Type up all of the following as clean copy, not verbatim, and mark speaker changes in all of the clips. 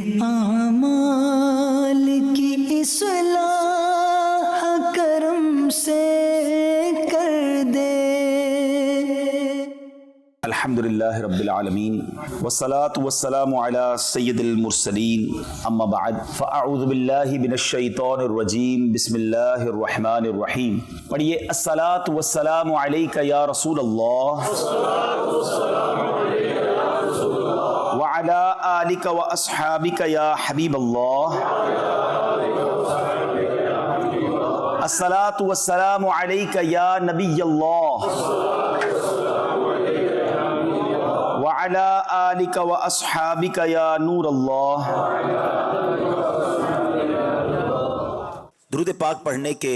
Speaker 1: اعمال کی اصلاح کرم سے کر دے۔
Speaker 2: الحمدللہ رب العالمین والصلاة والسلام علی سید المرسلین اما بعد فاعوذ باللہ من الشیطان الرجیم بسم اللہ الرحمن الرحیم۔ پڑھیے الصلاة والسلام علیک یا رسول اللہ وعلی آلک واصحابک یا حبیب اللہ۔ الصلاة والسلام علیک یا نبی اللہ وعلی آلک واصحابک یا نور اللہ۔ درود پاک پڑھنے کے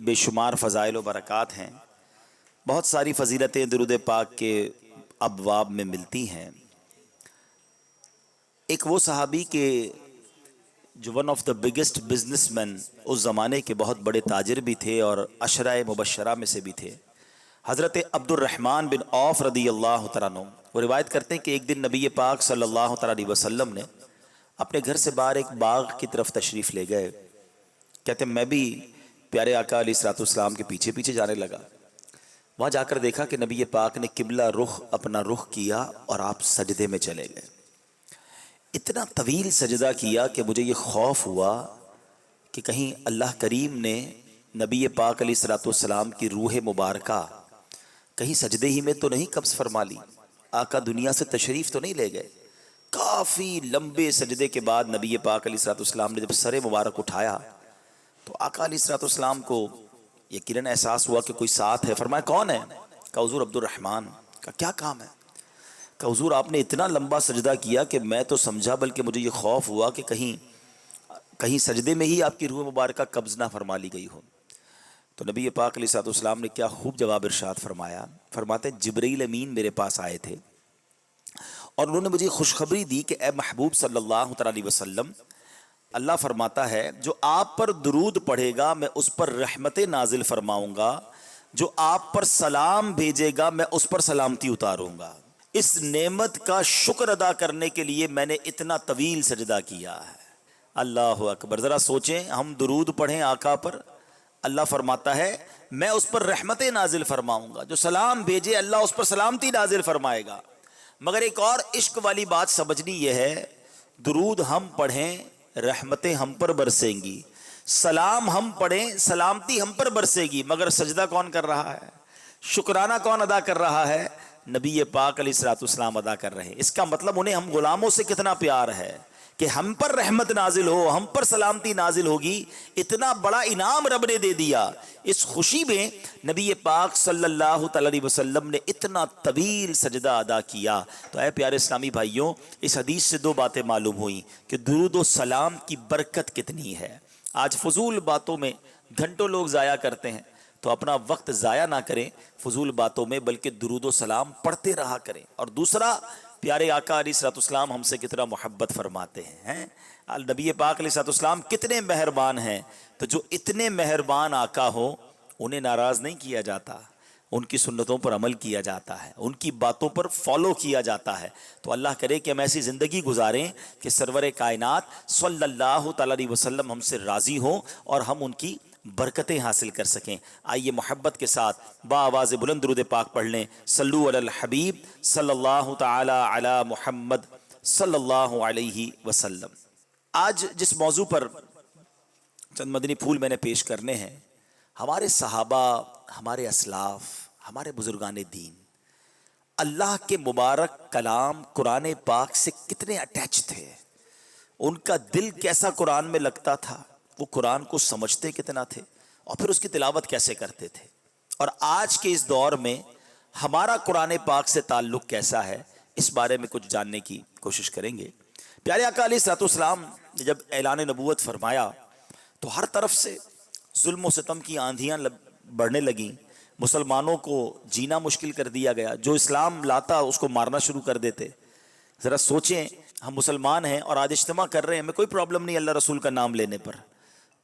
Speaker 2: بے شمار فضائل و برکات ہیں، بہت ساری فضیلتیں درود پاک کے ابواب میں ملتی ہیں۔ ایک وہ صحابی کے جو one of the biggest business man اس زمانے کے بہت بڑے تاجر بھی تھے اور عشرہ مبشرہ میں سے بھی تھے، حضرت عبد الرحمن بن عوف رضی اللہ تعالیٰ عنہ۔ وہ روایت کرتے ہیں کہ ایک دن نبی پاک صلی اللہ تعالیٰ علیہ وسلم نے اپنے گھر سے باہر ایک باغ کی طرف تشریف لے گئے۔ کہتے ہیں میں بھی پیارے آقا علیہ الصلوۃ والسلام کے پیچھے پیچھے جانے لگا۔ وہاں جا کر دیکھا کہ نبی پاک نے قبلہ رخ اپنا رخ کیا اور آپ سجدے میں چلے گئے۔ اتنا طویل سجدہ کیا کہ مجھے یہ خوف ہوا کہ کہیں اللہ کریم نے نبی پاک علیہ الصلوۃ والسلام کی روح مبارکہ کہیں سجدے ہی میں تو نہیں قبض فرما لی، آقا دنیا سے تشریف تو نہیں لے گئے۔ کافی لمبے سجدے کے بعد نبی پاک علیہ الصلوۃ والسلام نے جب سر مبارک اٹھایا تو آقا علیہ الصلوۃ والسلام کو یقیناً احساس ہوا کہ کوئی ساتھ ہے۔ فرمایا کون ہے؟ کہا حضور عبد الرحمن۔ کہا کیا کام ہے؟ کہ حضور آپ نے اتنا لمبا سجدہ کیا کہ میں تو سمجھا بلکہ مجھے یہ خوف ہوا کہ کہیں سجدے میں ہی آپ کی روح مبارکہ قبض نہ فرما لی گئی ہو۔ تو نبی پاک علیہ الصلوۃ والسلام نے کیا خوب جواب ارشاد فرمایا۔ فرماتے ہیں جبرائیل امین میرے پاس آئے تھے اور انہوں نے مجھے خوشخبری دی کہ اے محبوب صلی اللہ علیہ وسلم، اللہ فرماتا ہے جو آپ پر درود پڑھے گا میں اس پر رحمتیں نازل فرماؤں گا، جو آپ پر سلام بھیجے گا میں اس پر سلامتی اتاروں گا۔ اس نعمت کا شکر ادا کرنے کے لیے میں نے اتنا طویل سجدہ کیا ہے۔ اللہ اکبر، ذرا سوچیں، ہم درود پڑھیں آقا پر، اللہ فرماتا ہے میں اس پر رحمتیں نازل فرماؤں گا، جو سلام بھیجے اللہ اس پر سلامتی نازل فرمائے گا۔ مگر ایک اور عشق والی بات سمجھنی یہ ہے، درود ہم پڑھیں رحمتیں ہم پر برسیں گی، سلام ہم پڑھیں سلامتی ہم پر برسے گی، مگر سجدہ کون کر رہا ہے؟ شکرانہ کون ادا کر رہا ہے؟ نبی پاک علیہ الصلوۃ والسلام ادا کر رہے ہیں۔ اس کا مطلب انہیں ہم غلاموں سے کتنا پیار ہے کہ ہم پر رحمت نازل ہو، ہم پر سلامتی نازل ہوگی، اتنا بڑا انعام رب نے دے دیا۔ اس خوشی میں نبی پاک صلی اللہ علیہ وسلم نے اتنا طویل سجدہ ادا کیا۔ تو اے پیارے اسلامی بھائیوں، اس حدیث سے دو باتیں معلوم ہوئیں کہ درود و سلام کی برکت کتنی ہے۔ آج فضول باتوں میں گھنٹوں لوگ ضائع کرتے ہیں، تو اپنا وقت ضائع نہ کریں فضول باتوں میں، بلکہ درود و سلام پڑھتے رہا کریں۔ اور دوسرا، پیارے آقا علیہ الصلوۃ والسلام ہم سے کتنا محبت فرماتے ہیں۔ نبی پاک علیہ الصلوۃ والسلام کتنے مہربان ہیں، تو جو اتنے مہربان آقا ہو انہیں ناراض نہیں کیا جاتا، ان کی سنتوں پر عمل کیا جاتا ہے، ان کی باتوں پر فالو کیا جاتا ہے۔ تو اللہ کرے کہ ہم ایسی زندگی گزاریں کہ سرور کائنات صلی اللہ تعالیٰ علیہ وسلم ہم سے راضی ہوں اور ہم ان کی برکتیں حاصل کر سکیں۔ آئیے محبت کے ساتھ بآواز بلند درود پاک پڑھ لیں۔ صلو علی الحبیب صلی اللہ تعالی علی محمد صلی اللہ علیہ وسلم۔ آج جس موضوع پر چند مدنی پھول میں نے پیش کرنے ہیں، ہمارے صحابہ، ہمارے اسلاف، ہمارے بزرگان دین اللہ کے مبارک کلام قرآن پاک سے کتنے اٹیچ تھے، ان کا دل کیسا قرآن میں لگتا تھا، وہ قرآن کو سمجھتے کتنا تھے اور پھر اس کی تلاوت کیسے کرتے تھے۔ اور آج کے اس دور میں ہمارا قرآن پاک سے تعلق کیسا ہے، اس بارے میں کچھ جاننے کی کوشش کریں گے۔ پیارے آقا علیہ الصلوۃ والسلام نے جب اعلان نبوت فرمایا تو ہر طرف سے ظلم و ستم کی آندھیاں بڑھنے لگیں، مسلمانوں کو جینا مشکل کر دیا گیا، جو اسلام لاتا اس کو مارنا شروع کر دیتے۔ ذرا سوچیں، ہم مسلمان ہیں اور آج اجتماع کر رہے ہیں، ہمیں کوئی پرابلم نہیں اللہ رسول کا نام لینے پر،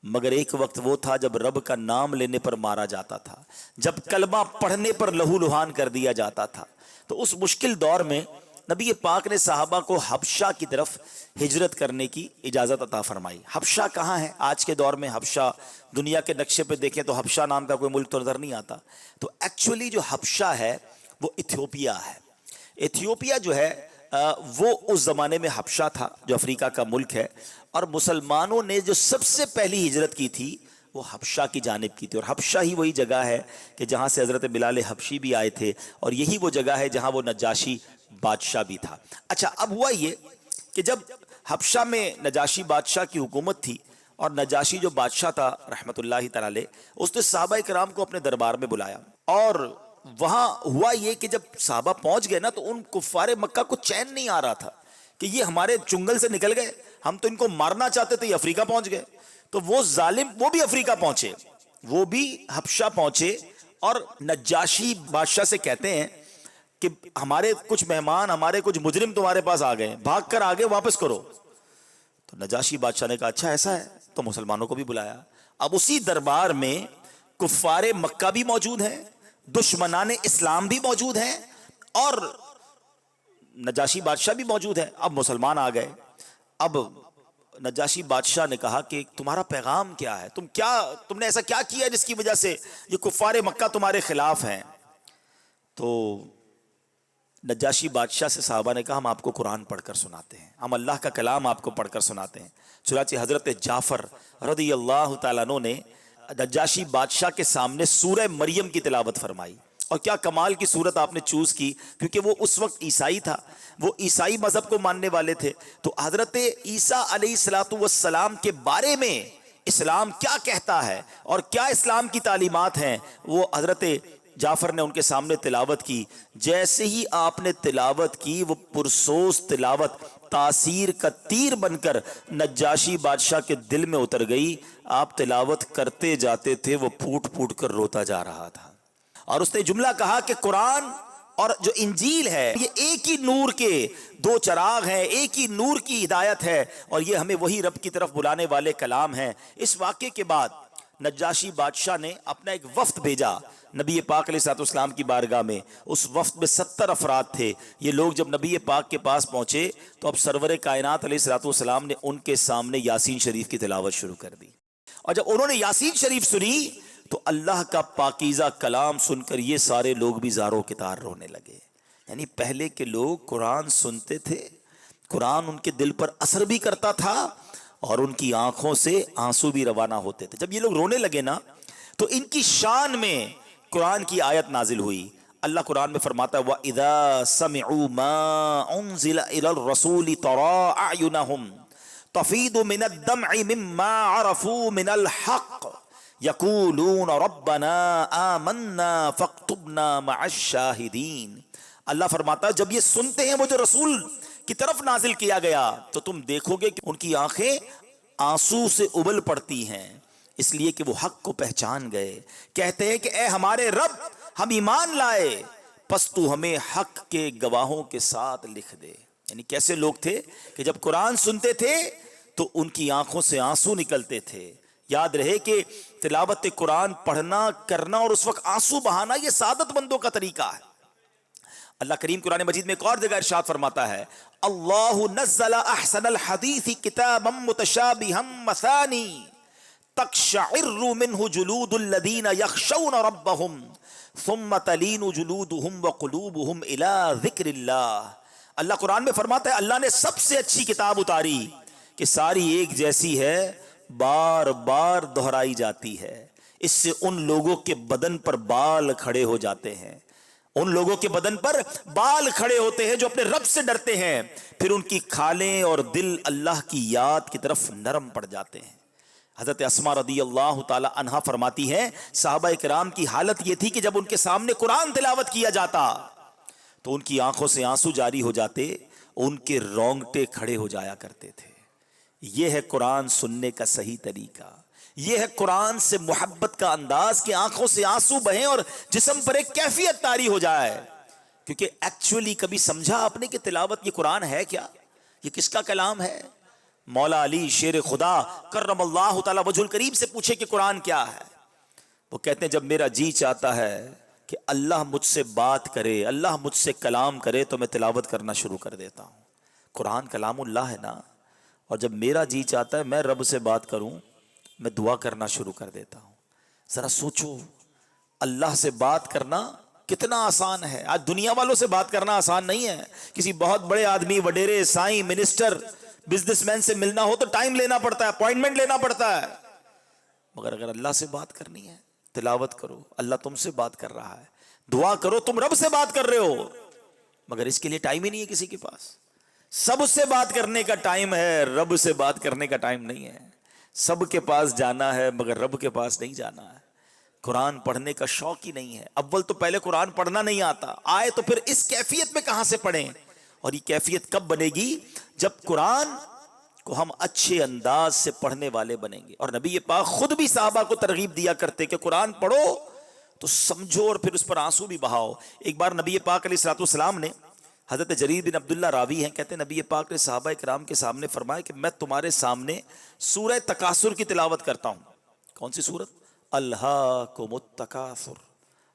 Speaker 2: مگر ایک وقت وہ تھا جب رب کا نام لینے پر مارا جاتا تھا، جب کلمہ پڑھنے پر لہو لہان کر دیا جاتا تھا۔ تو اس مشکل دور میں نبی پاک نے صحابہ کو حبشہ کی طرف ہجرت کرنے کی اجازت عطا فرمائی. حبشہ کہاں ہے؟ آج کے دور میں حبشہ دنیا کے نقشے پہ دیکھیں تو حبشہ نام کا کوئی ملک تو نظر نہیں آتا. تو ایکچولی جو حبشہ ہے وہ ایتھیوپیا ہے. ایتھیوپیا جو ہے وہ اس زمانے میں حبشہ تھا جو افریقہ کا ملک ہے, اور مسلمانوں نے جو سب سے پہلی ہجرت کی تھی وہ حبشہ کی جانب کی تھی. اور حبشہ ہی وہی جگہ ہے کہ جہاں سے حضرت بلال حبشی بھی آئے تھے, اور یہی وہ جگہ ہے جہاں وہ نجاشی بادشاہ بھی تھا. اچھا, اب ہوا یہ کہ جب حبشہ میں نجاشی بادشاہ کی حکومت تھی, اور نجاشی جو بادشاہ تھا رحمت اللہ تعالی, اس نے صحابہ کرام کو اپنے دربار میں بلایا. اور وہاں ہوا یہ کہ جب صحابہ پہنچ گئے نا تو ان کفار مکہ کو چین نہیں آ رہا تھا کہ یہ ہمارے چنگل سے نکل گئے, ہم تو ان کو مارنا چاہتے تھے, یہ افریقہ پہنچ گئے. تو وہ ظالم وہ بھی افریقہ پہنچے, وہ بھی حبشہ پہنچے, اور نجاشی بادشاہ سے کہتے ہیں کہ ہمارے کچھ مہمان, ہمارے کچھ مجرم تمہارے پاس آ گئے, بھاگ کر آگے واپس کرو. تو نجاشی بادشاہ نے کہا اچھا ایسا ہے, تو مسلمانوں کو بھی بلایا. اب اسی دربار میں کفار مکہ بھی موجود ہیں, دشمنان اسلام بھی موجود ہیں, اور نجاشی بادشاہ بھی موجود ہے. اب مسلمان آ گئے. اب نجاشی بادشاہ نے کہا کہ تمہارا پیغام کیا ہے, تم نے ایسا کیا کیا جس کی وجہ سے یہ کفار مکہ تمہارے خلاف ہیں. تو نجاشی بادشاہ سے صحابہ نے کہا ہم آپ کو قرآن پڑھ کر سناتے ہیں, ہم اللہ کا کلام آپ کو پڑھ کر سناتے ہیں. چنانچہ حضرت جعفر رضی اللہ تعالیٰ عنہ نے نجاشی بادشاہ کے سامنے سورہ مریم کی تلاوت فرمائی. اور کیا کمال کی صورت آپ نے چوز کی, کیونکہ وہ اس وقت عیسائی تھا, وہ عیسائی مذہب کو ماننے والے تھے. تو حضرت عیسیٰ علیہ السلام کے بارے میں اسلام کیا کہتا ہے اور کیا اسلام کی تعلیمات ہیں, وہ حضرت جعفر نے ان کے سامنے تلاوت کی. جیسے ہی آپ نے تلاوت کی, وہ پرسوز تلاوت تاثیر کا تیر بن کر نجاشی بادشاہ کے دل میں اتر گئی. آپ تلاوت کرتے جاتے تھے, وہ پھوٹ پھوٹ کر روتا جا رہا تھا. اور اس نے جملہ کہا کہ قرآن اور جو انجیل ہے یہ ایک ہی نور کے دو چراغ ہیں, ایک ہی نور کی ہدایت ہے, اور یہ ہمیں وہی رب کی طرف بلانے والے کلام ہیں. اس واقعے کے بعد نجاشی بادشاہ نے اپنا ایک وفد بھیجا نبی پاک علیہ السلام کی بارگاہ میں. اس وفد میں 70 افراد تھے. یہ لوگ جب نبی پاک کے پاس پہنچے تو اب سرور کائنات علیہ السلام نے ان کے سامنے یاسین شریف کی تلاوت شروع کر دی. اور جب انہوں نے یاسین شریف سنی تو اللہ کا پاکیزہ کلام سن کر یہ سارے لوگ بھی زاروں کے تار رونے لگے. یعنی پہلے کے لوگ قرآن سنتے تھے, قرآن ان کے دل پر اثر بھی کرتا تھا, اور ان کی آنکھوں سے آنسو بھی روانہ ہوتے تھے. جب یہ لوگ رونے لگے نا تو ان کی شان میں قرآن کی آیت نازل ہوئی. اللہ قرآن میں فرماتا ہے وَإِذَا سَمِعُوا مَا أُنزِلَ إِلَى الرَّسُولِ تَرَىٰ أَعْيُنَهُمْ تَفِيضُ مِنَ الدَّمْعِ مِمَّا عَرَفُوا مِنَ الْحَقِّ یقولون ربنا آمنا فاکتبنا مع الشاہدین. اللہ فرماتا ہے جب یہ سنتے ہیں وہ جو رسول کی طرف نازل کیا گیا تو تم دیکھو گے کہ ان کی آنکھیں آنسو سے ابل پڑتی ہیں, اس لیے کہ وہ حق کو پہچان گئے. کہتے ہیں کہ اے ہمارے رب ہم ایمان لائے, پس تو ہمیں حق کے گواہوں کے ساتھ لکھ دے. یعنی کیسے لوگ تھے کہ جب قرآن سنتے تھے تو ان کی آنکھوں سے آنسو نکلتے تھے. یاد رہے کہ تلاوت قرآن پڑھنا کرنا اور اس وقت آنسو بہانا یہ سعادت مندوں کا طریقہ ہے. اللہ کریم قرآن مجید میں ایک اور جگہ ارشاد فرماتا ہے اللہ نزل احسن الحدیث کتابا متشابہا مثانی تقشعر منہ جلود الذین یخشون ربہم ثم تلین جلودہم وقلوبہم الی ذکر اللہ. اللہ قرآن میں فرماتا ہے اللہ نے سب سے اچھی کتاب اتاری کہ ساری ایک جیسی ہے, بار بار دہرائی جاتی ہے. اس سے ان لوگوں کے بدن پر بال کھڑے ہو جاتے ہیں, ان لوگوں کے بدن پر بال کھڑے ہوتے ہیں جو اپنے رب سے ڈرتے ہیں, پھر ان کی کھالیں اور دل اللہ کی یاد کی طرف نرم پڑ جاتے ہیں. حضرت اسماء رضی اللہ تعالی عنہا فرماتی ہیں صحابہ کرام کی حالت یہ تھی کہ جب ان کے سامنے قرآن تلاوت کیا جاتا تو ان کی آنکھوں سے آنسو جاری ہو جاتے, ان کے رونگٹے کھڑے ہو جایا کرتے تھے. یہ ہے قرآن سننے کا صحیح طریقہ, یہ ہے قرآن سے محبت کا انداز کہ آنکھوں سے آنسو بہیں اور جسم پر ایک کیفیت طاری ہو جائے. کیونکہ ایکچولی کبھی سمجھا آپ نے کہ تلاوت یہ قرآن ہے کیا, یہ کس کا کلام ہے؟ مولا علی شیر خدا کرم اللہ تعالی وجہ الکریم سے پوچھے کہ قرآن کیا ہے, وہ کہتے ہیں جب میرا جی چاہتا ہے کہ اللہ مجھ سے بات کرے، اللہ مجھ سے کلام کرے تو میں تلاوت کرنا شروع کر دیتا ہوں۔ قرآن کلام اللہ ہے نا، اور جب میرا جی چاہتا ہے میں رب سے بات کروں، میں دعا کرنا شروع کر دیتا ہوں۔ ذرا سوچو، اللہ سے بات کرنا کتنا آسان ہے۔ آج دنیا والوں سے بات کرنا آسان نہیں ہے۔ کسی بہت بڑے آدمی، وڈیرے، سائیں، منسٹر، بزنس مین سے ملنا ہو تو ٹائم لینا پڑتا ہے، اپوائنٹمنٹ لینا پڑتا ہے، مگر اگر اللہ سے بات کرنی ہے، تلاوت کرو، اللہ تم سے بات کر رہا ہے، دعا کرو، تم رب سے بات کر رہے ہو، مگر اس کے لیے ٹائم ہی نہیں ہے کسی کے پاس۔ سب سے بات کرنے کا ٹائم ہے، رب سے بات کرنے کا ٹائم نہیں ہے۔ سب کے پاس جانا ہے مگر رب کے پاس نہیں جانا ہے۔ قرآن پڑھنے کا شوق ہی نہیں ہے۔ اول تو پہلے قرآن پڑھنا نہیں آتا، آئے تو پھر اس کیفیت میں کہاں سے پڑھیں؟ اور یہ کیفیت کب بنے گی؟ جب قرآن کو ہم اچھے انداز سے پڑھنے والے بنیں گے۔ اور نبی پاک خود بھی صحابہ کو ترغیب دیا کرتے کہ قرآن پڑھو تو سمجھو اور پھر اس پر آنسو بھی بہاؤ۔ ایک بار نبی پاک علیہ الصلوۃ والسلام نے، حضرت جریر بن عبداللہ راوی ہیں، کہتے ہیں نبی پاک نے صحابہ کرام کے سامنے فرمایا کہ میں تمہارے سامنے سورہ تکاثر کی تلاوت کرتا ہوں۔ کون سی سورت؟ الہاکم التکاثر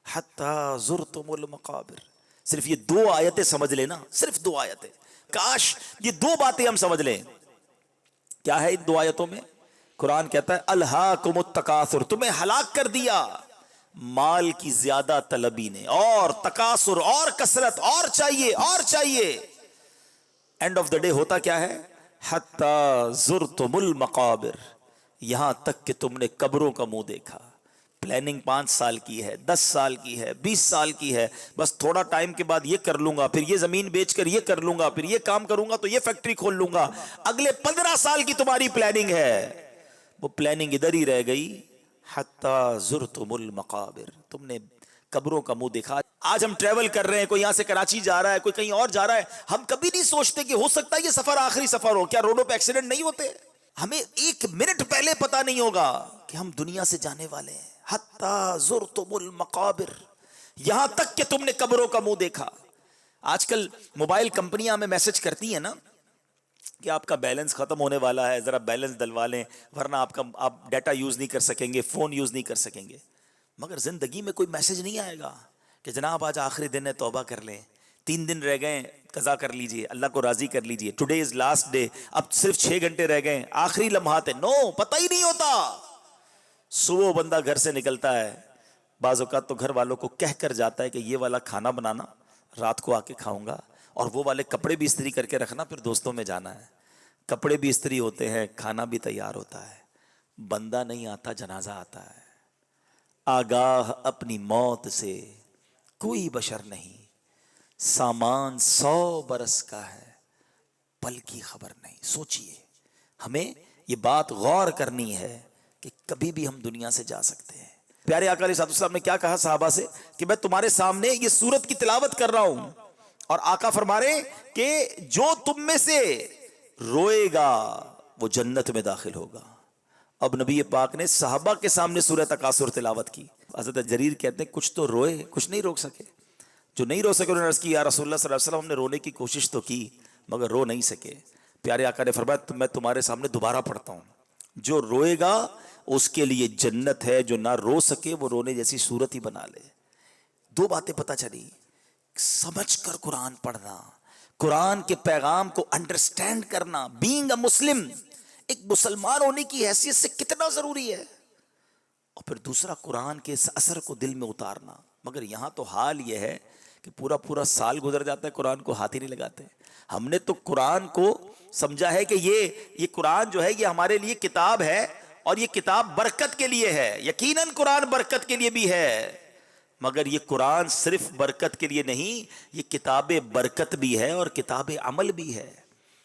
Speaker 2: حتی زرتم المقابر۔ صرف یہ دو آیتیں سمجھ لینا، صرف دو آیتیں، کاش یہ دو باتیں ہم سمجھ لیں۔ کیا ہے ان دو آیتوں میں؟ قرآن کہتا ہے الہاکم التکاثر، تمہیں ہلاک کر دیا مال کی زیادہ طلبی نے، اور تکاثر، اور کثرت، اور چاہیے، اور چاہیے۔ اینڈ آف دا ڈے ہوتا کیا ہے؟ حتی زرتم المقابر، یہاں تک کہ تم نے قبروں کا منہ دیکھا۔ پلاننگ 5 سال کی ہے، 10 سال کی ہے، 20 سال کی ہے، بس تھوڑا ٹائم کے بعد یہ کر لوں گا، پھر یہ زمین بیچ کر یہ کر لوں گا، پھر یہ کام کروں گا تو یہ فیکٹری کھول لوں گا۔ اگلے 15 سال کی تمہاری پلاننگ ہے، وہ پلاننگ ادھر ہی رہ گئی۔ حتی زرتم المقابر، تم نے قبروں کا منہ دیکھا۔ آج ہم ٹریول کر رہے ہیں، کوئی یہاں سے کراچی جا رہا ہے، کوئی کہیں اور جا رہا ہے، ہم کبھی نہیں سوچتے کہ ہو سکتا ہے یہ سفر آخری سفر ہو۔ کیا روڈوں پہ ایکسیڈنٹ نہیں ہوتے؟ ہمیں ایک منٹ پہلے پتا نہیں ہوگا کہ ہم دنیا سے جانے والے ہیں۔ حتی زرتم المقابر، یہاں تک کہ تم نے قبروں کا منہ دیکھا۔ آج کل موبائل کمپنیاں ہمیں میسج کرتی ہیں نا کہ آپ کا بیلنس ختم ہونے والا ہے، ذرا بیلنس ڈلوا لیں ورنہ آپ ڈیٹا یوز نہیں کر سکیں گے، فون یوز نہیں کر سکیں گے۔ مگر زندگی میں کوئی میسج نہیں آئے گا کہ جناب آج آخری دن ہے، توبہ کر لیں، 3 دن رہ گئے، قضا کر لیجئے، اللہ کو راضی کر لیجئے، ٹوڈے از لاسٹ ڈے، اب صرف 6 گھنٹے رہ گئے، آخری لمحات ہیں۔ نو، پتہ ہی نہیں ہوتا۔ صبح بندہ گھر سے نکلتا ہے، بعض اوقات تو گھر والوں کو کہہ کر جاتا ہے کہ یہ والا کھانا بنانا، رات کو آ کے کھاؤں گا، اور وہ والے کپڑے بھی استری کر کے رکھنا، پھر دوستوں میں جانا ہے۔ کپڑے بھی استری ہوتے ہیں، کھانا بھی تیار ہوتا ہے، بندہ نہیں آتا، جنازہ آتا ہے۔ آگاہ اپنی موت سے کوئی بشر نہیں، سامان 100 برس کا ہے، پل کی خبر نہیں۔ سوچئے، ہمیں یہ بات غور کرنی ہے کہ کبھی بھی ہم دنیا سے جا سکتے ہیں۔ پیارے آقا علیہ الصلوۃ والسلام نے کیا کہا صحابہ سے کہ میں تمہارے سامنے یہ سورت کی تلاوت کر رہا ہوں، اور آقا فرما رہے کہ جو تم میں سے روئے گا وہ جنت میں داخل ہوگا۔ اب نبی پاک نے صحابہ کے سامنے سورہ تکاثر تلاوت کی۔ حضرت جریر کہتے ہیں کچھ تو روئے، کچھ نہیں روک سکے۔ جو نہیں رو سکے انہوں نے عرض کی یا رسول اللہ صلی اللہ علیہ وسلم، ہم نے رونے کی کوشش تو کی مگر رو نہیں سکے۔ پیارے آقا نے فرمایا میں تمہارے سامنے دوبارہ پڑھتا ہوں، جو روئے گا اس کے لیے جنت ہے، جو نہ رو سکے وہ رونے جیسی صورت ہی بنا لے۔ 2 باتیں پتہ چلی، سمجھ کر قرآن پڑھنا، قرآن کے پیغام کو انڈرسٹینڈ کرنا، بینگ اے مسلم، ایک مسلمان ہونے کی حیثیت سے کتنا ضروری ہے، اور پھر دوسرا قرآن کے اس اثر کو دل میں اتارنا۔ مگر یہاں تو حال یہ ہے کہ پورا سال گزر جاتا ہے، قرآن کو ہاتھ ہی نہیں لگاتے۔ ہم نے تو قرآن کو سمجھا ہے کہ یہ قرآن جو ہے یہ ہمارے لیے کتاب ہے، اور یہ کتاب برکت کے لیے ہے۔ یقیناً قرآن برکت کے لیے بھی ہے، مگر یہ قرآن صرف برکت کے لیے نہیں، یہ کتاب برکت بھی ہے اور کتاب عمل بھی ہے۔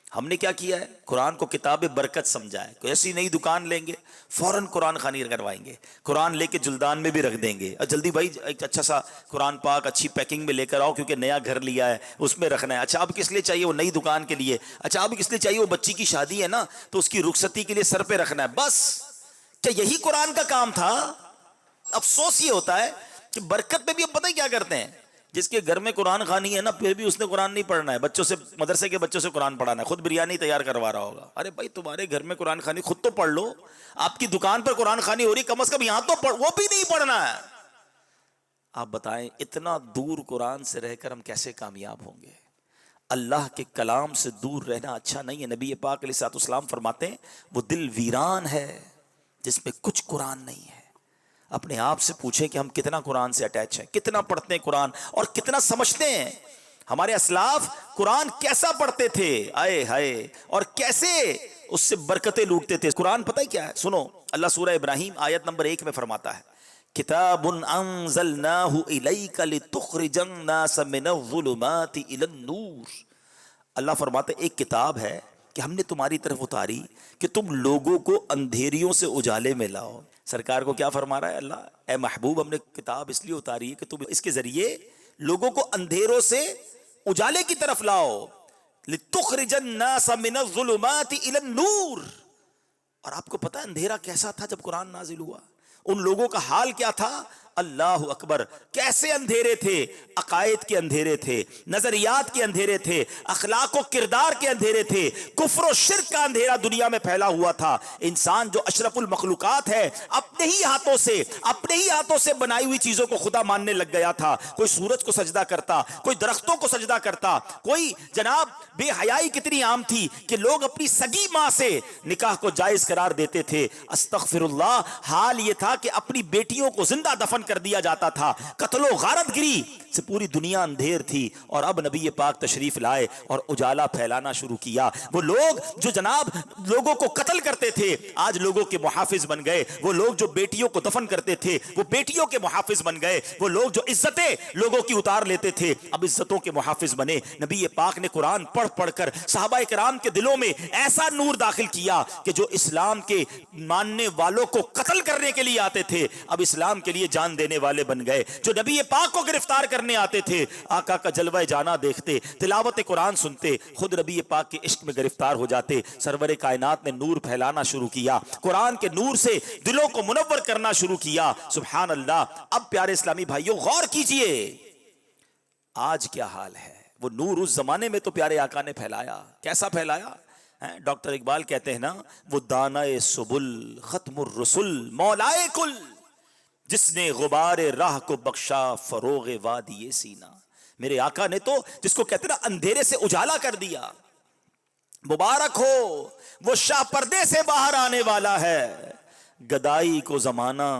Speaker 2: ہم نے کیا کیا ہے؟ قرآن کو کتاب برکت سمجھا ہے۔ کوئی ایسی نئی دکان لیں گے، فوراً قرآن خوانی کروائیں گے، قرآن لے کے جلدان میں بھی رکھ دیں گے، اور جلدی بھائی ایک اچھا سا قرآن پاک اچھی پیکنگ میں لے کر آؤ کیونکہ نیا گھر لیا ہے اس میں رکھنا ہے۔ اچھا اب کس لیے چاہیے؟ وہ نئی دکان کے لیے۔ اچھا اب کس لیے چاہیے؟ وہ بچی کی شادی ہے نا تو اس کی رخصتی کے لیے سر پہ رکھنا ہے۔ بس کیا یہی قرآن کا کام تھا؟ افسوس یہ ہوتا ہے کہ برکت میں بھی ہم پتہ ہی کیا کرتے ہیں، جس کے گھر میں قرآن خوانی ہے نا پھر بھی اس نے قرآن نہیں پڑھنا ہے، بچوں سے، مدرسے کے بچوں سے قرآن پڑھانا ہے، خود بریانی تیار کروا رہا ہوگا۔ ارے بھائی تمہارے گھر میں قرآن خوانی خود تو پڑھ لو، آپ کی دکان پر قرآن خوانی ہو رہی، کم از کم یہاں تو پڑھ، وہ بھی نہیں پڑھنا ہے۔ آپ بتائیں اتنا دور قرآن سے رہ کر ہم کیسے کامیاب ہوں گے؟ اللہ کے کلام سے دور رہنا اچھا نہیں ہے۔ نبی پاک علیہ الصلوۃ والسلام فرماتے ہیں وہ دل ویران ہے جس میں کچھ قرآن نہیں ہے۔ اپنے آپ سے پوچھیں کہ ہم کتنا قرآن سے اٹیچ ہیں، کتنا پڑھتے ہیں قرآن اور کتنا سمجھتے ہیں۔ ہمارے اسلاف قرآن کیسا پڑھتے تھے، آئے ہائے، اور کیسے اس سے برکتیں لوٹتے تھے۔ قرآن پتہ ہی کیا ہے؟ سنو، اللہ سورہ ابراہیم آیت نمبر 1 میں فرماتا ہے کتاب انزلناہ الیک لتخرج الناس من الظلمات الی النور۔ اللہ فرماتا ہے ایک کتاب ہے کہ ہم نے تمہاری طرف اتاری کہ تم لوگوں کو اندھیریوں سے اجالے میں لاؤ۔ سرکار کو کیا فرما رہا ہے اللہ؟ اے محبوب، ہم نے کتاب اس لیے اتاری ہے کہ تم اس کے ذریعے لوگوں کو اندھیروں سے اجالے کی طرف لاؤ۔ لتخرج الناس من الظلمات الی النور۔ اور آپ کو پتہ ہے اندھیرا کیسا تھا جب قرآن نازل ہوا؟ ان لوگوں کا حال کیا تھا؟ اللہ اکبر، کیسے اندھیرے تھے، عقائد کے اندھیرے تھے، نظریات کے اندھیرے تھے، اخلاق و کردار کے اندھیرے تھے، کفر و شرک کا اندھیرا دنیا میں پھیلا ہوا تھا۔ انسان جو اشرف المخلوقات ہے اپنے ہی ہاتھوں سے بنائی ہوئی چیزوں کو خدا ماننے لگ گیا تھا۔ کوئی سورج کو سجدہ کرتا، کوئی درختوں کو سجدہ کرتا، کوئی جناب بے حیائی کتنی عام تھی کہ لوگ اپنی سگی ماں سے نکاح کو جائز قرار دیتے تھے۔ استغفر اللہ، حال یہ تھا کہ اپنی بیٹیوں کو زندہ دفن کر دیا جاتا تھا۔ قتل و غارت گری سے پوری دنیا اندھیر تھی، اور اب نبی پاک تشریف لائے اور اجالا پھیلانا شروع کیا۔ وہ لوگ جو جناب لوگوں کو قتل کرتے تھے آج لوگوں کے محافظ بن گئے۔ وہ لوگ جو بیٹیوں کو دفن کرتے تھے وہ بیٹیوں کے محافظ بن گئے۔ وہ لوگ جو عزتیں لوگوں کی اتار لیتے تھے اب عزتوں کے محافظ بنے۔ نبی پاک نے قرآن پڑھ کر صحابہ کرام کے دلوں میں ایسا نور داخل کیا کہ جو اسلام کے ماننے والوں کو قتل کرنے کے لیے آتے تھے اب اسلام کے لیے جان دینے والے بن گئے۔ جو نبی پاک کو گرفتار کرنے آتے تھے آقا کا جلوہ جانا دیکھتے، تلاوت قرآن سنتے، خود نبی پاک کے عشق میں گرفتار ہو جاتے۔ سرور کائنات نے نور پھیلانا شروع کیا، قرآن کے نور سے دلوں کو منور کرنا شروع کیا۔ سبحان اللہ۔ اب پیارے اسلامی بھائیوں غور کیجئے آج کیا حال ہے۔ وہ نور اس زمانے میں تو پیارے آقا نے پھیلایا، کیسا پھیلایا؟ ڈاکٹر اقبال کہتے ہیں نا، وہ دانہ سبل ختم الرسل مولائے کل، جس نے غبار راہ کو بخشا فروغ وادی سینہ۔ میرے آقا نے تو جس کو کہتے ہیں نا اندھیرے سے اجالا کر دیا۔ مبارک ہو وہ شاہ پردے سے باہر آنے والا ہے، گدائی کو زمانہ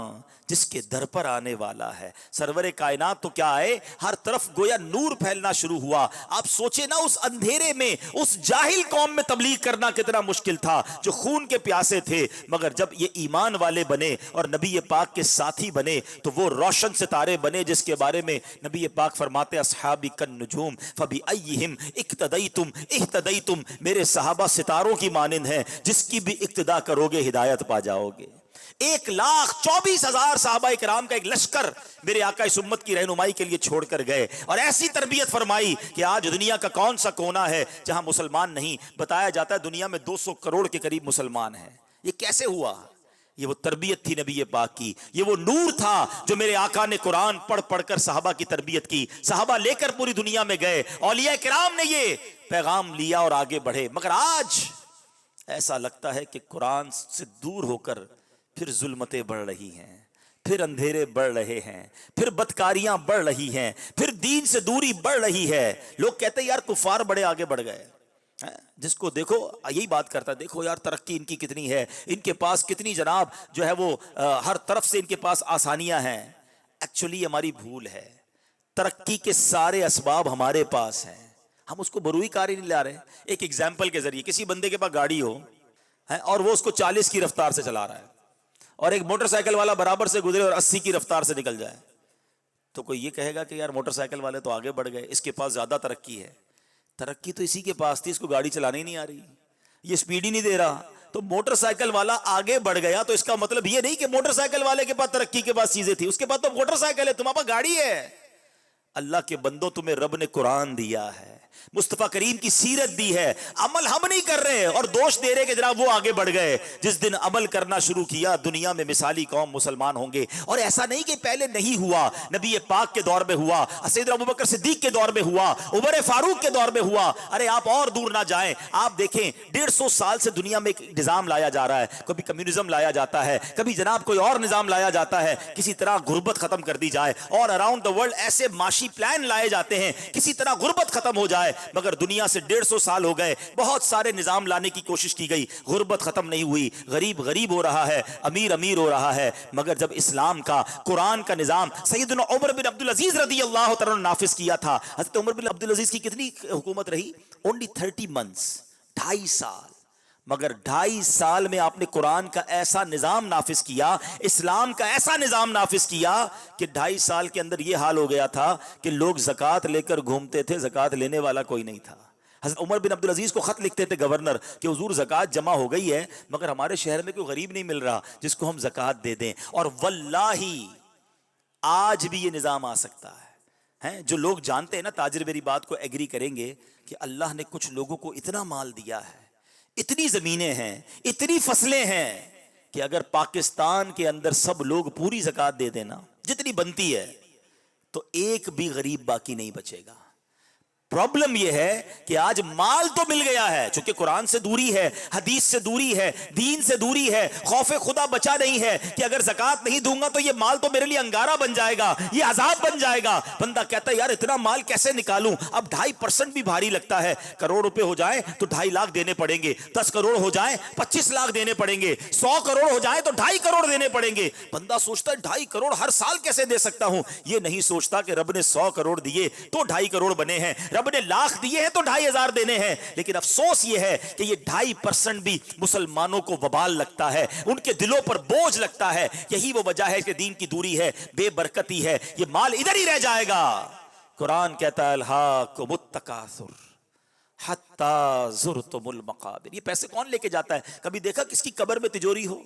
Speaker 2: جس کے در پر آنے والا ہے۔ سرور کائنات تو کیا ہے، ہر طرف گویا نور پھیلنا شروع ہوا۔ آپ سوچے نا اس اندھیرے میں اس جاہل قوم میں تبلیغ کرنا کتنا مشکل تھا، جو خون کے پیاسے تھے، مگر جب یہ ایمان والے بنے اور نبی پاک کے ساتھی بنے تو وہ روشن ستارے بنے جس کے بارے میں نبی پاک فرماتے اصحابی کالنجوم فبأیہم اقتدیتم اہتدیتم، میرے صحابہ ستاروں کی مانند ہیں، جس کی بھی اقتدا کرو گے ہدایت پا جاؤ گے۔ 1,24,000 صحابہ کرام کا ایک لشکر میرے آقا اس امت کی رہنمائی کے لیے چھوڑ کر گئے، اور ایسی تربیت فرمائی کہ آج دنیا کا کون سا کونا ہے جہاں مسلمان نہیں؟ بتایا جاتا ہے دنیا میں 200 کروڑ کے قریب مسلمان ہیں۔ یہ کیسے ہوا؟ یہ وہ تربیت تھی نبی پاک کی، یہ وہ نور تھا جو میرے آقا نے قرآن پڑھ کر صحابہ کی تربیت کی۔ صحابہ لے کر پوری دنیا میں گئے، اولیاء کرام نے یہ پیغام لیا اور آگے بڑھے۔ مگر آج ایسا لگتا ہے کہ قرآن سے دور ہو کر پھر ظلمتیں بڑھ رہی ہیں، پھر اندھیرے بڑھ رہے ہیں، پھر بدکاریاں بڑھ رہی ہیں، پھر دین سے دوری بڑھ رہی ہے۔ لوگ کہتے ہیں یار کفار بڑے آگے بڑھ گئے، جس کو دیکھو یہی بات کرتا ہے، دیکھو یار ترقی ان کی کتنی ہے، ان کے پاس کتنی جناب جو ہے وہ ہر طرف سے ان کے پاس آسانیاں ہیں۔ ایکچولی ہماری بھول ہے، ترقی کے سارے اسباب ہمارے پاس ہیں، ہم اس کو بروئی کاری نہیں لا رہے۔ ایک ایگزامپل کے ذریعے، کسی بندے کے پاس گاڑی ہو اور وہ اس کو 40 کی رفتار سے چلا رہا ہے، اور ایک موٹر سائیکل والا برابر سے گزرے اور 80 کی رفتار سے نکل جائے، تو کوئی یہ کہے گا کہ یار موٹر سائیکل والے تو آگے بڑھ گئے، اس کے پاس زیادہ ترقی ہے۔ ترقی تو اسی کے پاس تھی، اس کو گاڑی چلانے ہی نہیں آ رہی، یہ سپیڈ ہی نہیں دے رہا، تو موٹر سائیکل والا آگے بڑھ گیا تو اس کا مطلب یہ نہیں کہ موٹر سائیکل والے کے پاس ترقی کے پاس چیزیں تھی، اس کے پاس تو موٹر سائیکل ہے، تمہارے پاس گاڑی ہے۔ اللہ کے بندوں تمہیں رب نے قرآن دیا ہے, مصطفیٰ کریم کی سیرت دی ہے, عمل ہم نہیں کر رہے اور دوش دے رہے کہ جناب وہ آگے بڑھ گئے. جس دن عمل کرنا شروع کیا دنیا میں مثالی قوم مسلمان ہوں گے. اور ایسا نہیں کہ پہلے نہیں ہوا, نبی پاک کے دور میں ہوا, سیدنا ابوبکر صدیق کے دور میں ہوا, عمر فاروق کے دور میں ہوا. ارے آپ اور دور نہ جائیں, آپ دیکھیں 150 سال سے دنیا میں ایک نظام لایا جا رہا ہے. کبھی کمیونزم لایا جاتا ہے, کبھی جناب کوئی اور نظام لایا جاتا ہے, کسی طرح غربت ختم کر دی جائے. اور اراؤنڈ دا ورلڈ ایسے معاشی پلان لائے جاتے ہیں کسی طرح غربت ختم ہو جائے. مگر دنیا سے 150 سال ہو گئے, بہت سارے نظام لانے کی کوشش کی گئی, غربت ختم نہیں ہوئی, غریب غریب ہو رہا ہے, امیر امیر ہو رہا ہے. مگر جب اسلام کا قرآن کا نظام سیدنا عمر بن عبدالعزیز رضی اللہ تعالیٰ نے نافذ کیا تھا. حضرت عمر بن عبدالعزیز کی کتنی حکومت رہی؟ اونلی 30 months, 2.5 سال. مگر 2.5 سال میں آپ نے قرآن کا ایسا نظام نافذ کیا, اسلام کا ایسا نظام نافذ کیا کہ 2.5 سال کے اندر یہ حال ہو گیا تھا کہ لوگ زکوٰۃ لے کر گھومتے تھے, زکوٰۃ لینے والا کوئی نہیں تھا. حضرت عمر بن عبدالعزیز کو خط لکھتے تھے گورنر کہ حضور زکوٰۃ جمع ہو گئی ہے مگر ہمارے شہر میں کوئی غریب نہیں مل رہا جس کو ہم زکوٰۃ دے دیں. اور واللہ آج بھی یہ نظام آ سکتا ہے. جو لوگ جانتے ہیں نا, تاجر میری بات کو ایگری کریں گے کہ اللہ نے کچھ لوگوں کو اتنا مال دیا ہے, اتنی زمینیں ہیں, اتنی فصلیں ہیں کہ اگر پاکستان کے اندر سب لوگ پوری زکوٰۃ دے دینا جتنی بنتی ہے تو ایک بھی غریب باقی نہیں بچے گا. پرابلم یہ ہے کہ آج مال تو مل گیا ہے, چونکہ قرآن سے دوری ہے, حدیث سے دوری ہے, دین سے دوری ہے, خوف خدا بچا نہیں ہے کہ اگر زکوٰۃ نہیں دوں گا تو یہ مال تو میرے لیے انگارہ بن جائے گا, یہ عذاب بن جائے گا. بندہ کہتا ہے یار اتنا مال کیسے نکالوں, اب 2.5% بھی بھاری لگتا ہے. کروڑ روپے ہو جائیں تو 2.5 لاکھ دینے پڑیں گے, 10 کروڑ ہو جائیں 25 لاکھ دینے پڑیں گے, 100 کروڑ ہو جائیں تو 2.5 کروڑ دینے پڑیں گے. بندہ سوچتا ہے 2.5 کروڑ ہر سال کیسے دے سکتا ہوں. یہ نہیں سوچتا کہ رب نے 100 کروڑ دیے تو 2.5 کروڑ بنے ہیں, رب نے لاکھ دیے ہیں تو 2.5 دینے ہیں. لیکن افسوس یہ ہے کہ یہ 2.5% بھی مسلمانوں کو وبال لگتا ہے, ان کے دلوں پر بوجھ لگتا ہے. یہی وہ وجہ ہے کہ دین کی دوری ہے, بے برکتی ہے, یہ مال ادھر ہی رہ جائے گا. قرآن کہتا ہے الہاکم التکاثر حتی زرتم المقابر. یہ پیسے کون لے کے جاتا ہے؟ کبھی دیکھا کس کی قبر میں تجوری ہو,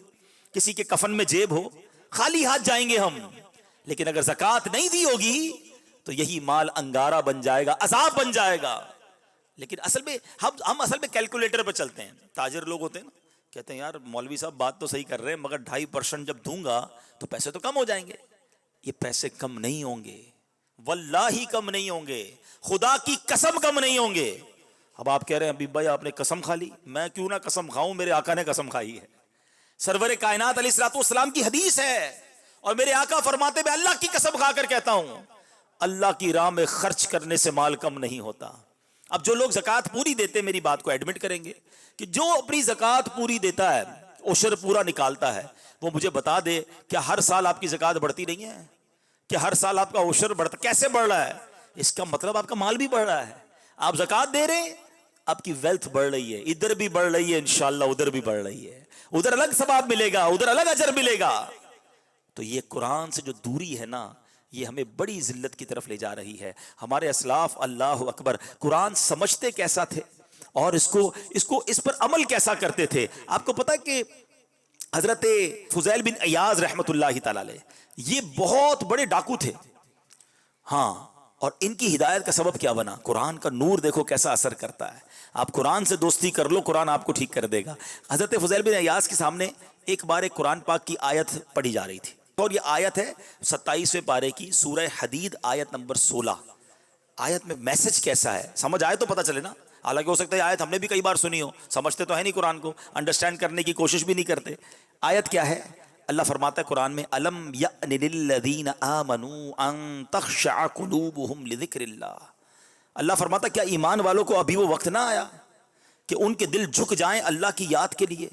Speaker 2: کسی کے کفن میں جیب ہو؟ خالی ہاتھ جائیں گے ہم. لیکن اگر زکوٰۃ نہیں دی ہوگی تو یہی مال انگارہ بن جائے گا, عذاب بن جائے گا. لیکن اصل میں ہم اصل میں کیلکولیٹر پہ چلتے ہیں. تاجر لوگ ہوتے ہیں نا, کہتے ہیں یار مولوی صاحب بات تو صحیح کر رہے ہیں مگر 2.5% جب دوں گا تو پیسے تو کم ہو جائیں گے. یہ پیسے کم نہیں ہوں گے, واللہ کم نہیں ہوں گے, خدا کی قسم کم نہیں ہوں گے. اب آپ کہہ رہے ہیں حبیب بھائی آپ نے قسم کھا لی, میں کیوں نہ قسم کھاؤں, میرے آقا نے قسم کھائی ہے. سرور کائنات علیہ الصلوۃ والسلام کی حدیث ہے اور میرے آقا فرماتے میں اللہ کی قسم کھا کر کہتا ہوں اللہ کی راہ میں خرچ کرنے سے مال کم نہیں ہوتا. اب جو لوگ زکوٰۃ پوری دیتے ہیں میری بات کو ایڈمٹ کریں گے کہ جو اپنی زکوٰۃ پوری دیتا ہے, عشر پورا نکالتا ہے, وہ مجھے بتا دے کیا ہر سال آپ کی زکوٰۃ بڑھتی نہیں ہے؟ کہ ہر سال آپ کا عشر بڑھتا, کیسے بڑھ رہا ہے؟ اس کا مطلب آپ کا مال بھی بڑھ رہا ہے. آپ زکوٰۃ دے رہے ہیں, آپ کی ویلتھ بڑھ رہی ہے, ادھر بھی بڑھ رہی ہے, انشاءاللہ ادھر بھی بڑھ رہی ہے, ادھر الگ ثواب ملے گا, ادھر الگ اجر ملے گا. تو یہ قرآن سے جو دوری ہے نا, یہ ہمیں بڑی ذلت کی طرف لے جا رہی ہے. ہمارے اسلاف اللہ اکبر قرآن سمجھتے کیسا تھے اور اس پر عمل کیسا کرتے تھے. آپ کو پتا کہ حضرت فضیل بن عیاض رحمت اللہ تعالی علیہ یہ بہت بڑے ڈاکو تھے. ہاں, اور ان کی ہدایت کا سبب کیا بنا؟ قرآن کا نور دیکھو کیسا اثر کرتا ہے. آپ قرآن سے دوستی کر لو, قرآن آپ کو ٹھیک کر دے گا. حضرت فضیل بن عیاض کے سامنے ایک بار ایک قرآن پاک کی آیت پڑھی جا رہی تھی اور یہ آیت ہے 27ویں پارے کی سورہ حدید آیت نمبر 16. آیت میں میسج کیسا ہے سمجھ آئے تو پتہ چلے نا. حالانکہ ہو سکتا ہے آیت ہم نے بھی کئی بار سنی ہو, سمجھتے تو ہے نہیں قرآن کو, انڈرسٹینڈ کرنے کی کوشش بھی نہیں کرتے. آیت کیا ہے؟ اللہ فرماتا ہے قرآن میں الم یأن للذین آمنوا ان تخشع قلوبہم لذکر اللہ. اللہ فرماتا کیا ایمان والوں کو ابھی وہ وقت نہ آیا کہ ان کے دل جھک جائیں اللہ کی یاد کے لیے؟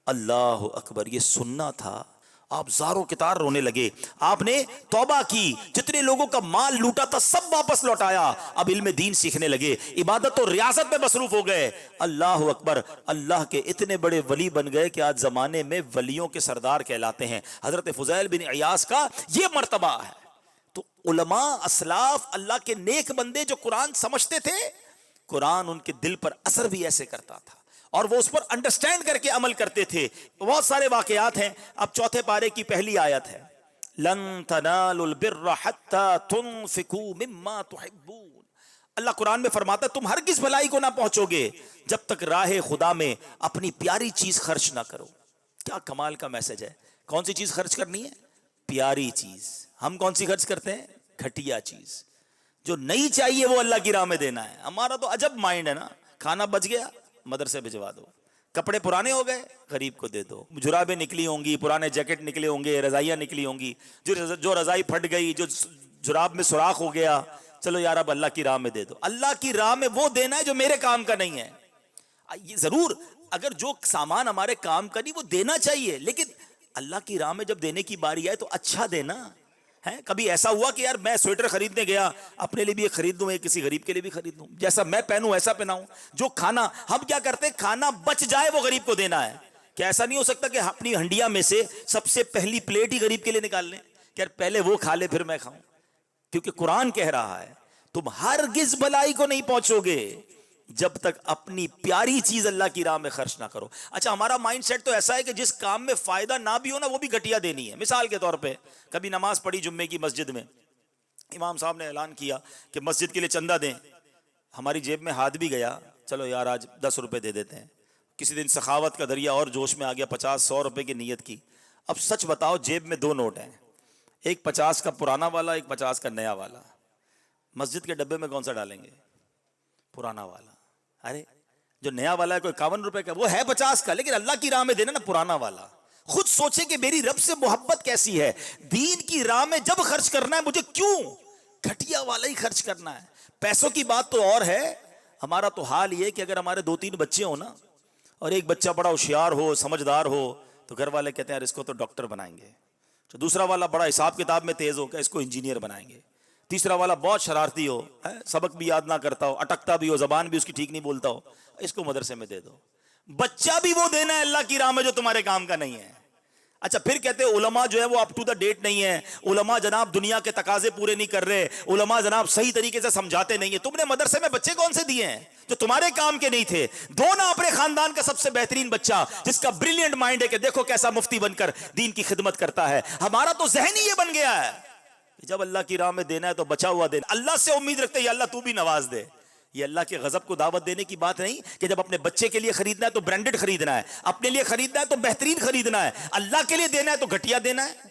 Speaker 2: اللہ اکبر, یہ سننا تھا. آپ زاروں کتار رونے لگے, آپ نے توبہ کی, جتنے لوگوں کا مال لوٹا تھا سب واپس لوٹایا, اب علم دین سیکھنے لگے, عبادت اور ریاضت میں مصروف ہو گئے. اللہ اکبر, اللہ کے اتنے بڑے ولی بن گئے کہ آج زمانے میں ولیوں کے سردار کہلاتے ہیں. حضرت فضیل بن عیاض کا یہ مرتبہ ہے. تو علماء اسلاف اللہ کے نیک بندے جو قرآن سمجھتے تھے, قرآن ان کے دل پر اثر بھی ایسے کرتا تھا اور وہ اس پر انڈرسٹینڈ کر کے عمل کرتے تھے. بہت سارے واقعات ہیں. اب 4 پارے کی پہلی آیت ہے, لن تنالوا البر حتى تنفقوا مما تحبون. اللہ قرآن میں فرماتا ہے تم ہرگز بھلائی کو نہ پہنچو گے جب تک راہ خدا میں اپنی پیاری چیز خرچ نہ کرو. کیا کمال کا میسج ہے. کون سی چیز خرچ کرنی ہے؟ پیاری چیز. ہم کون سی خرچ کرتے ہیں؟ گھٹیا چیز. جو نہیں چاہیے وہ اللہ کی راہ میں دینا ہے. ہمارا تو عجب مائنڈ ہے نا. کھانا بچ گیا مدرسے بھجوا دو, کپڑے پرانے ہو گئے غریب کو دے دو, جرابیں نکلی ہوں گی, پرانے جیکٹ نکلے ہوں گے, رضائیاں نکلی ہوں گی, جو رضائی پھٹ گئی, جو جراب میں سوراخ ہو گیا, چلو یار اب اللہ کی راہ میں دے دو. اللہ کی راہ میں وہ دینا ہے جو میرے کام کا نہیں ہے. یہ ضرور اگر جو سامان ہمارے کام کا نہیں وہ دینا چاہیے, لیکن اللہ کی راہ میں جب دینے کی باری آئے تو اچھا دینا ہے. کبھی ایسا ہوا کہ یار میں سویٹر خریدنے گیا, اپنے لیے بھی ایک خرید لوں, کسی غریب کے لیے بھی خرید لوں, جیسا میں پہنوں ایسا پہناؤں. جو کھانا ہم کیا کرتے ہیں, کھانا بچ جائے وہ غریب کو دینا ہے. کیا ایسا نہیں ہو سکتا کہ اپنی ہنڈیا میں سے سب سے پہلی پلیٹ ہی غریب کے لیے نکال لیں کہ یار پہلے وہ کھا لے پھر میں کھاؤں؟ کیونکہ قرآن کہہ رہا ہے تم ہرگز بھلائی کو نہیں پہنچو گے جب تک اپنی پیاری چیز اللہ کی راہ میں خرچ نہ کرو. اچھا ہمارا مائنڈ سیٹ تو ایسا ہے کہ جس کام میں فائدہ نہ بھی ہو نا وہ بھی گھٹیا دینی ہے. مثال کے طور پہ کبھی نماز پڑھی جمعے کی مسجد میں, امام صاحب نے اعلان کیا کہ مسجد کے لیے چندہ دیں. ہماری جیب میں ہاتھ بھی گیا, چلو یار آج 10 روپے دے دیتے ہیں. کسی دن سخاوت کا دریا اور جوش میں آ گیا, 50-100 روپے کی نیت کی. اب سچ بتاؤ جیب میں 2 نوٹ ہیں, ایک 50 کا پرانا والا, ایک 50 کا نیا والا. مسجد کے ڈبے میں کون سا ڈالیں گے؟ پرانا والا. ارے جو نیا والا ہے کوئی 51 روپے کا, وہ ہے 50 کا, لیکن اللہ کی راہ میں دینا نا پرانا والا. خود سوچیں کہ میری رب سے محبت کیسی ہے. دین کی راہ میں جب خرچ کرنا ہے مجھے کیوں گھٹیا والا ہی خرچ کرنا ہے. پیسوں کی بات تو اور ہے. ہمارا تو حال یہ کہ اگر ہمارے 2-3 بچے ہوں نا اور ایک بچہ بڑا ہوشیار ہو, سمجھدار ہو, تو گھر والے کہتے ہیں یار اس کو تو ڈاکٹر بنائیں گے. تو دوسرا والا بڑا حساب کتاب میں تیز ہو کہ اس کو انجینئر بنائیں گے. تیسرا والا بہت شرارتی ہو, سبق بھی یاد نہ کرتا ہو, اٹکتا بھی ہو, زبان بھی اس کی ٹھیک نہیں بولتا ہو, اس کو مدرسے میں دے دو. بچہ بھی وہ دینا ہے اللہ کی راہ میں جو تمہارے کام کا نہیں ہے. اچھا پھر کہتے ہیں علماء جو ہے وہ اپ ٹو دا ڈیٹ نہیں ہے, علماء جناب دنیا کے تقاضے پورے نہیں کر رہے, علماء جناب صحیح طریقے سے سمجھاتے نہیں ہیں. تم نے مدرسے میں بچے کون سے دیے ہیں جو تمہارے کام کے نہیں تھے؟ دو نا اپنے خاندان کا سب سے بہترین بچہ جس کا بریلینٹ مائنڈ ہے کہ دیکھو کیسا مفتی بن کر دین کی خدمت کرتا ہے. ہمارا تو ذہن ہی یہ بن گیا ہے کہ جب اللہ کی راہ میں دینا ہے تو بچا ہوا دینا. اللہ سے امید رکھتے ہیں یا اللہ تو بھی نواز دے. یہ اللہ کے غضب کو دعوت دینے کی بات نہیں کہ جب اپنے بچے کے لیے خریدنا ہے تو برانڈڈ خریدنا ہے, اپنے لیے خریدنا ہے تو بہترین خریدنا ہے, اللہ کے لیے دینا ہے تو گھٹیا دینا ہے.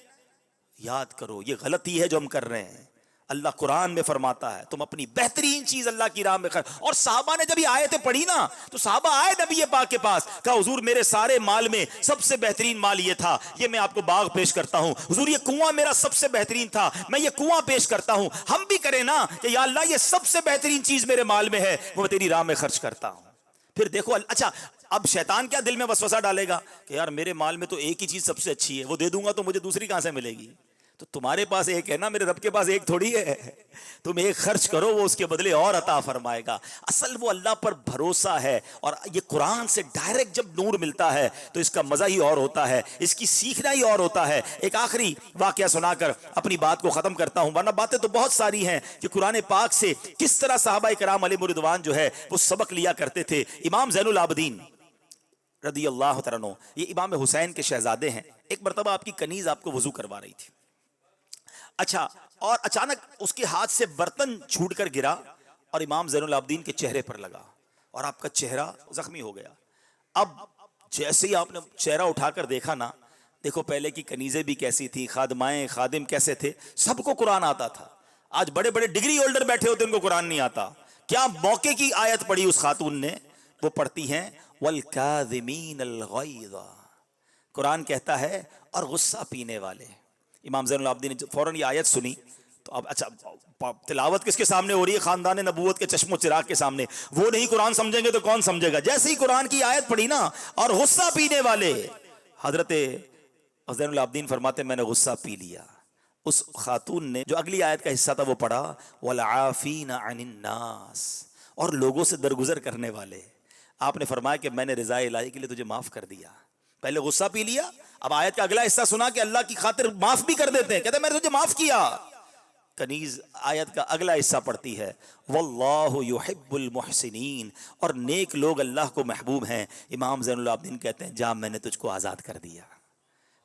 Speaker 2: یاد کرو یہ غلطی ہے جو ہم کر رہے ہیں. اللہ قرآن میں فرماتا ہے تم اپنی بہترین چیز اللہ کی راہ میں خرچ. اور صحابہ نے جب یہ آیتیں پڑھی نا تو صحابہ آئے نبی پاک کے پاس, کہا حضور میرے سارے مال میں سب سے بہترین مال یہ تھا, یہ میں آپ کو باغ پیش کرتا ہوں. حضور یہ کنواں میرا سب سے بہترین تھا, میں یہ کنواں پیش کرتا ہوں. ہم بھی کریں نا کہ یا اللہ یہ سب سے بہترین چیز میرے مال میں ہے, وہ میں تیری راہ میں خرچ کرتا ہوں. پھر دیکھو اچھا اب شیطان کیا دل میں وسوسہ ڈالے گا کہ یار میرے مال میں تو ایک ہی چیز سب سے اچھی ہے, وہ دے دوں گا تو مجھے دوسری کہاں سے ملے گی؟ تو تمہارے پاس ایک ہے نا, میرے رب کے پاس ایک تھوڑی ہے. تم ایک خرچ کرو وہ اس کے بدلے اور عطا فرمائے گا. اصل وہ اللہ پر بھروسہ ہے. اور یہ قرآن سے ڈائریکٹ جب نور ملتا ہے تو اس کا مزہ ہی اور ہوتا ہے, اس کی سیکھنا ہی اور ہوتا ہے. ایک آخری واقعہ سنا کر اپنی بات کو ختم کرتا ہوں, ورنہ باتیں تو بہت ساری ہیں کہ قرآن پاک سے کس طرح صحابہ کرام علیہ رضوان جو ہے وہ سبق لیا کرتے تھے. امام زین العابدین رضی اللہ تعالیٰ عنہ, یہ امام حسین کے شہزادے ہیں. ایک مرتبہ آپ کی کنیز آپ کو وضو کروا رہی تھی. اچھا اور اچانک اس کے ہاتھ سے برتن چھوٹ کر گرا اور امام زین العابدین کے چہرے پر لگا اور آپ کا چہرہ زخمی ہو گیا. اب جیسے ہی آپ نے چہرہ اٹھا کر دیکھا نا, دیکھو پہلے کی کنیزیں بھی کیسی تھی, خادمائیں خادم کیسے تھے, سب کو قرآن آتا تھا. آج بڑے بڑے ڈگری ہولڈر بیٹھے ہوتے ان کو قرآن نہیں آتا. کیا موقع کی آیت پڑھی اس خاتون نے, وہ پڑھتی ہیں والکاظمین الغیظ. قرآن کہتا ہے اور غصہ پینے والے. امام زین العابدین نے فوراً یہ آیت سنی تو اب اچھا تلاوت کس کے سامنے ہو رہی ہے؟ خاندان نبوت کے چشم و چراغ کے سامنے. وہ نہیں قرآن سمجھیں گے تو کون سمجھے گا؟ جیسے ہی قرآن کی آیت پڑھی نا اور غصہ پینے والے, حضرت زین العابدین فرماتے میں نے غصہ پی لیا. اس خاتون نے جو اگلی آیت کا حصہ تھا وہ پڑھا والعافین عن الناس, اور لوگوں سے درگزر کرنے والے. آپ نے فرمایا کہ میں نے رضا الہی کے لیے تجھے معاف کر دیا. پہلے غصہ پی لیا, اب آیت کا اگلا حصہ سنا کہ اللہ کی خاطر معاف بھی کر دیتے ہیں, کہتے ہیں میں نے تجھے معاف کیا. کنیز آیت کا اگلا حصہ پڑھتی ہے واللہ یحب المحسنین, اور نیک لوگ اللہ کو محبوب ہیں. امام زین العابدین کہتے ہیں جا میں نے تجھ کو آزاد کر دیا.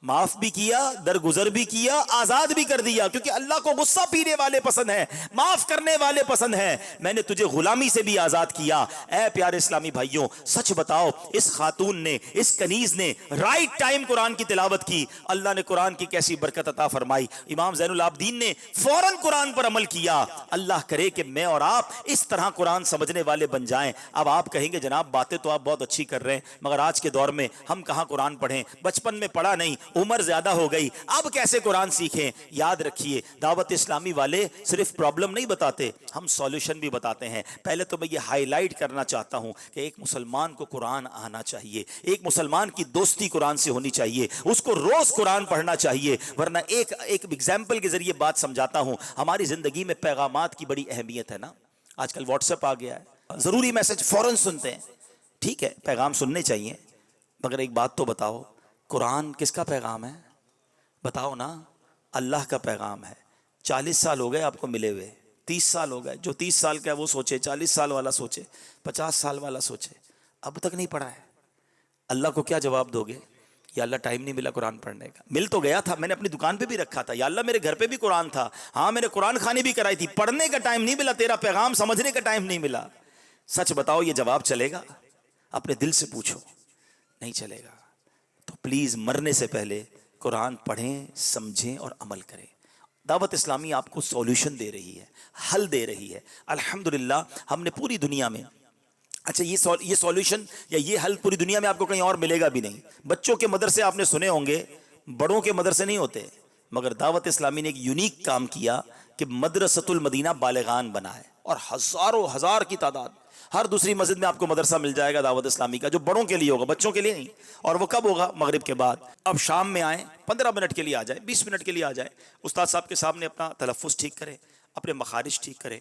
Speaker 2: معاف بھی کیا، درگزر بھی کیا، آزاد بھی کر دیا، کیونکہ اللہ کو غصہ پینے والے پسند ہیں، معاف کرنے والے پسند ہیں۔ میں نے تجھے غلامی سے بھی آزاد کیا۔ اے پیارے اسلامی بھائیوں، سچ بتاؤ، اس خاتون نے، اس کنیز نے رائٹ ٹائم قرآن کی تلاوت کی، اللہ نے قرآن کی کیسی برکت عطا فرمائی۔ امام زین العابدین نے فوراً قرآن پر عمل کیا۔ اللہ کرے کہ میں اور آپ اس طرح قرآن سمجھنے والے بن جائیں۔ اب آپ کہیں گے جناب باتیں تو آپ بہت اچھی کر رہے ہیں، مگر آج کے دور میں ہم کہاں قرآن پڑھیں، بچپن میں پڑھا نہیں، عمر زیادہ ہو گئی، اب کیسے قرآن سیکھیں؟ یاد رکھیے، دعوت اسلامی والے صرف پرابلم نہیں بتاتے، ہم سولوشن بھی بتاتے ہیں۔ پہلے تو میں یہ ہائی لائٹ کرنا چاہتا ہوں کہ ایک مسلمان کو قرآن آنا چاہیے، ایک مسلمان کی دوستی قرآن سے ہونی چاہیے، اس کو روز قرآن پڑھنا چاہیے، ورنہ ایک ایگزامپل کے ذریعے بات سمجھاتا ہوں۔ ہماری زندگی میں پیغامات کی بڑی اہمیت ہے نا، آج کل واٹس ایپ آ گیا ہے، ضروری میسج فوراً سنتے ہیں، ٹھیک ہے پیغام سننے چاہیے، مگر ایک بات تو بتاؤ، قرآن کس کا پیغام ہے؟ بتاؤ نا، اللہ کا پیغام ہے۔ 40 سال ہو گئے آپ کو ملے ہوئے، 30 سال ہو گئے، جو 30 سال کا ہے وہ سوچے، 40 سال والا سوچے، 50 سال والا سوچے، اب تک نہیں پڑھا ہے۔ اللہ کو کیا جواب دو گے؟ یا اللہ ٹائم نہیں ملا قرآن پڑھنے کا۔ مل تو گیا تھا، میں نے اپنی دکان پہ بھی رکھا تھا، یا اللہ میرے گھر پہ بھی قرآن تھا، ہاں میں نے قرآن خوانی بھی کرائی تھی، پڑھنے کا ٹائم نہیں ملا، تیرا پیغام سمجھنے کا ٹائم نہیں ملا۔ سچ بتاؤ یہ جواب چلے گا؟ اپنے دل سے پوچھو، نہیں چلے گا۔ تو پلیز مرنے سے پہلے قرآن پڑھیں، سمجھیں اور عمل کریں۔ دعوت اسلامی آپ کو سولوشن دے رہی ہے، حل دے رہی ہے۔ الحمدللہ ہم نے پوری دنیا میں، اچھا یہ سولوشن یا یہ حل پوری دنیا میں آپ کو کہیں اور ملے گا بھی نہیں۔ بچوں کے مدرسے آپ نے سنے ہوں گے، بڑوں کے مدرسے نہیں ہوتے، مگر دعوت اسلامی نے ایک یونیک کام کیا کہ مدرسۃ المدینہ بالغان بنا ہے، اور ہزاروں ہزار کی تعداد، ہر دوسری مسجد میں آپ کو مدرسہ مل جائے گا دعوت اسلامی کا، جو بڑوں کے لیے ہوگا، بچوں کے لیے نہیں۔ اور وہ کب ہوگا؟ مغرب کے بعد۔ اب شام میں آئیں، 15 منٹ کے لیے آ جائیں، 20 منٹ کے لیے آ جائیں، استاد صاحب کے سامنے اپنا تلفظ ٹھیک کریں، اپنے مخارج ٹھیک کریں،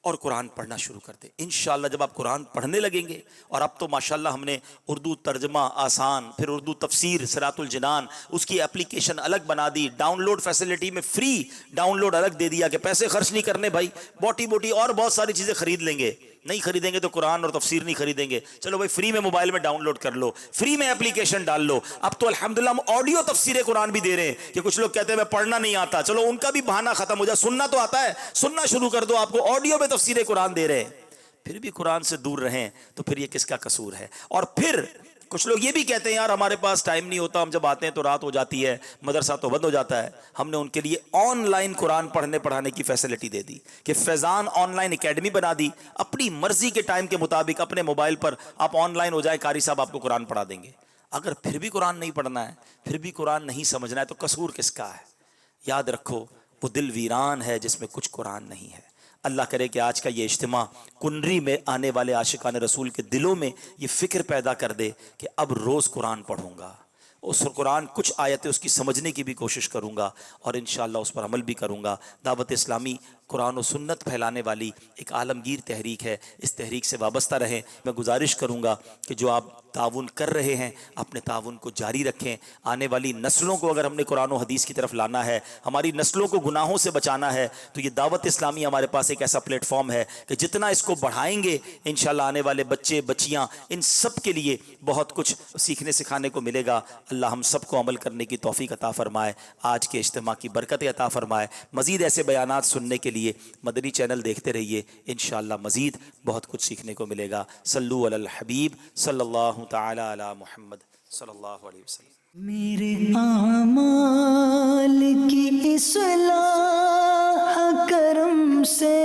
Speaker 2: اور قرآن پڑھنا شروع کر دیں۔ انشاءاللہ جب آپ قرآن پڑھنے لگیں گے، اور اب تو ماشاءاللہ ہم نے اردو ترجمہ آسان، پھر اردو تفسیر صراط الجنان، اس کی اپلیکیشن الگ بنا دی، ڈاؤن لوڈ فیسلٹی میں فری ڈاؤن لوڈ الگ دے دیا کہ پیسے خرچ نہیں کرنے بھائی، بوٹی بوٹی اور بہت ساری چیزیں خرید لیں گے، نہیں خریدیں گے تو قرآن اور تفسیر نہیں خریدیں گے، چلو بھائی فری میں موبائل میں ڈاؤن لوڈ کر لو، فری میں اپلیکیشن ڈال لو۔ اب تو الحمدللہ ہم آڈیو تفسیر قرآن بھی دے رہے ہیں، کہ کچھ لوگ کہتے ہیں میں پڑھنا نہیں آتا، چلو ان کا بھی بہانہ ختم ہو جائے، سننا تو آتا ہے، سننا شروع کر دو، آپ کو آڈیو میں تفسیر قرآن دے رہے ہیں۔ پھر بھی قرآن سے دور رہیں تو پھر یہ کس کا قصور ہے؟ اور پھر کچھ لوگ یہ بھی کہتے ہیں یار ہمارے پاس ٹائم نہیں ہوتا، ہم جب آتے ہیں تو رات ہو جاتی ہے، مدرسہ تو بند ہو جاتا ہے۔ ہم نے ان کے لیے آن لائن قرآن پڑھانے کی فیسلٹی دے دی کہ فیضان آن لائن اکیڈمی بنا دی، اپنی مرضی کے ٹائم کے مطابق اپنے موبائل پر آپ آن لائن ہو جائیں، قاری صاحب آپ کو قرآن پڑھا دیں گے۔ اگر پھر بھی قرآن نہیں پڑھنا ہے، پھر بھی قرآن نہیں سمجھنا ہے، تو قصور کس کا ہے؟ یاد رکھو، وہ دل ویران ہے جس میں کچھ قرآن نہیں ہے۔ اللہ کرے کہ آج کا یہ اجتماع کنری میں آنے والے عاشقان رسول کے دلوں میں یہ فکر پیدا کر دے کہ اب روز قرآن پڑھوں گا، اس قرآن کچھ آیتیں اس کی سمجھنے کی بھی کوشش کروں گا، اور انشاءاللہ اس پر عمل بھی کروں گا۔ دعوت اسلامی قرآن و سنت پھیلانے والی ایک عالمگیر تحریک ہے، اس تحریک سے وابستہ رہیں۔ میں گزارش کروں گا کہ جو آپ تعاون کر رہے ہیں اپنے تعاون کو جاری رکھیں۔ آنے والی نسلوں کو اگر ہم نے قرآن و حدیث کی طرف لانا ہے، ہماری نسلوں کو گناہوں سے بچانا ہے، تو یہ دعوت اسلامی ہمارے پاس ایک ایسا پلیٹ فارم ہے کہ جتنا اس کو بڑھائیں گے انشاءاللہ آنے والے بچے بچیاں ان سب کے لیے بہت کچھ سیکھنے سکھانے کو ملے گا۔ اللہ ہم سب کو عمل کرنے کی توفیق عطا فرمائے، آج کے اجتماع کی برکت عطا فرمائے۔ مزید ایسے بیانات سننے کے لیے مدنی چینل دیکھتے رہیے، انشاءاللہ مزید بہت کچھ سیکھنے کو ملے گا۔ صلو علی الحبیب صلی اللہ تعالی علی محمد صلی اللہ علیہ وسلم۔
Speaker 1: میرے اعمال کی اصلاح کرم سے